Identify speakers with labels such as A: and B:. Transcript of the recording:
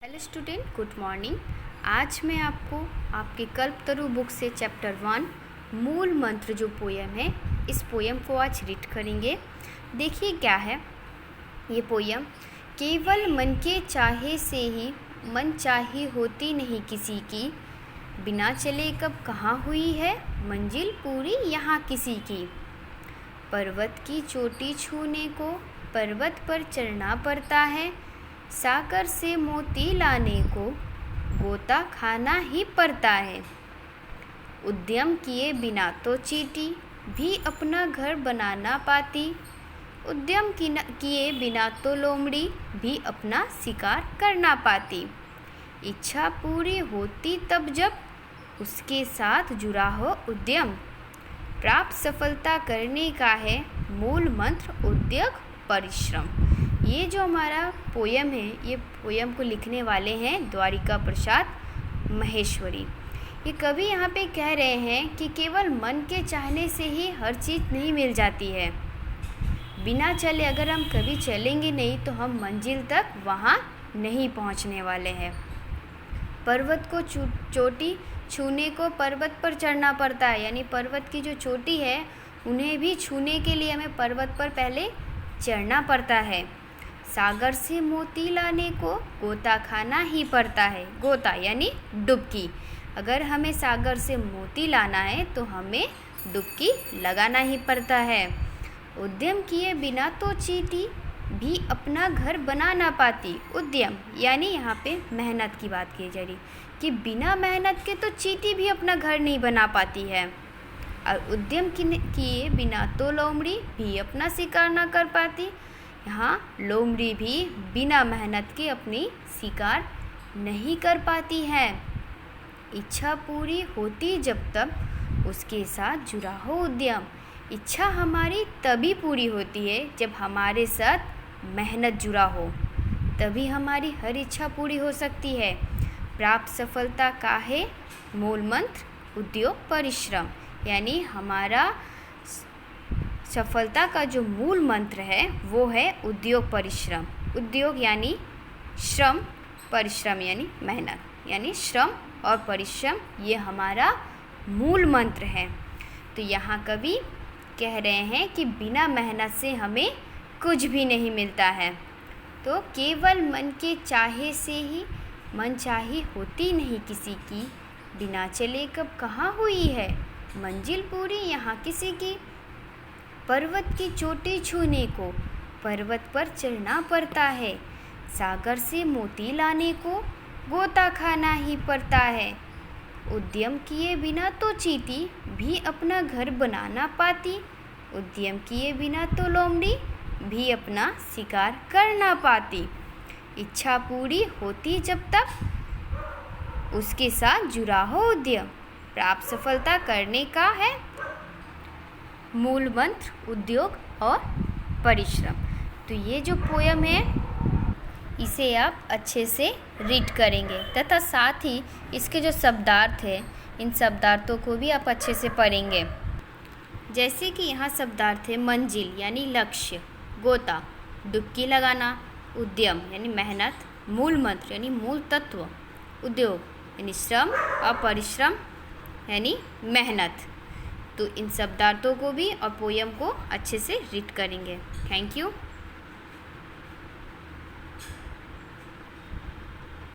A: Hello student, good morning. आज मैं आपको आपके कल्पतरु बुक से चैप्टर 1 मूल मंत्र जो पोयम है, इस पोयम को आज रीड करेंगे। देखिए क्या है ये पोयम। केवल मन के चाहे से ही मन चाही होती नहीं किसी की, बिना चले कब कहाँ हुई है मंजिल पूरी यहाँ किसी की। पर्वत की चोटी छूने को पर्वत पर चढ़ना पड़ता है, सागर से मोती लाने को गोता खाना ही पड़ता है। उद्यम किए बिना तो चींटी भी अपना घर बना ना पाती, उद्यम किए बिना तो लोमड़ी भी अपना शिकार कर ना पाती। इच्छा पूरी होती तब जब उसके साथ जुड़ा हो उद्यम, प्राप्त सफलता करने का है मूल मंत्र उद्योग परिश्रम। ये जो हमारा पोयम है, ये पोयम को लिखने वाले हैं द्वारिका प्रसाद महेश्वरी। ये कवि यहाँ पे कह रहे हैं कि केवल मन के चाहने से ही हर चीज़ नहीं मिल जाती है। बिना चले अगर हम कभी चलेंगे नहीं तो हम मंजिल तक वहाँ नहीं पहुँचने वाले हैं। पर्वत को चोटी छूने को पर्वत पर चढ़ना पड़ता है, यानी पर्वत की जो चोटी है उन्हें भी छूने के लिए हमें पर्वत पर पहले चढ़ना पड़ता है। सागर से मोती लाने को गोता खाना ही पड़ता है। गोता यानी डुबकी। अगर हमें सागर से मोती लाना है तो हमें डुबकी लगाना ही पड़ता है। उद्यम किए बिना तो चींटी भी अपना घर बना ना पाती। उद्यम यानी यहाँ पे मेहनत की बात की जा रही कि बिना मेहनत के तो चींटी भी अपना घर नहीं बना पाती है। और उद्यम किए बिना तो लोमड़ी भी अपना शिकार ना कर पाती। यहाँ लोमड़ी भी बिना मेहनत के अपनी शिकार नहीं कर पाती है। इच्छा पूरी होती जब तक उसके साथ जुड़ा हो उद्यम। इच्छा हमारी तभी पूरी होती है जब हमारे साथ मेहनत जुड़ा हो, तभी हमारी हर इच्छा पूरी हो सकती है। प्राप्त सफलता का है मूल मंत्र उद्योग परिश्रम, यानी हमारा सफलता का जो मूल मंत्र है वो है उद्योग परिश्रम। उद्योग यानी श्रम, परिश्रम यानी मेहनत, यानी श्रम और परिश्रम ये हमारा मूल मंत्र है। तो यहाँ कवि कह रहे हैं कि बिना मेहनत से हमें कुछ भी नहीं मिलता है। तो केवल मन के चाहे से ही मन चाही होती नहीं किसी की, बिना चले कब कहाँ हुई है मंजिल पूरी यहाँ किसी की। पर्वत की चोटी छूने को पर्वत पर चढ़ना पड़ता है, सागर से मोती लाने को गोता खाना ही पड़ता है। उद्यम किए बिना तो चींटी भी अपना घर बना ना पाती, उद्यम किए बिना तो लोमड़ी भी अपना शिकार कर ना पाती। इच्छा पूरी होती जब तक उसके साथ जुड़ा हो उद्यम, प्राप्त सफलता करने का है मूल मंत्र उद्योग और परिश्रम। तो ये जो पोयम है इसे आप अच्छे से रीड करेंगे तथा साथ ही इसके जो शब्दार्थ है इन शब्दार्थों को भी आप अच्छे से पढ़ेंगे। जैसे कि यहाँ शब्दार्थ है मंजिल यानी लक्ष्य, गोता डुबकी लगाना, उद्यम यानी मेहनत, मूल मंत्र यानी मूल तत्व, उद्योग यानी श्रम और परिश्रम यानी मेहनत। तो इन शब्दार्थों को भी और पोयम को अच्छे से रीड करेंगे। Thank you.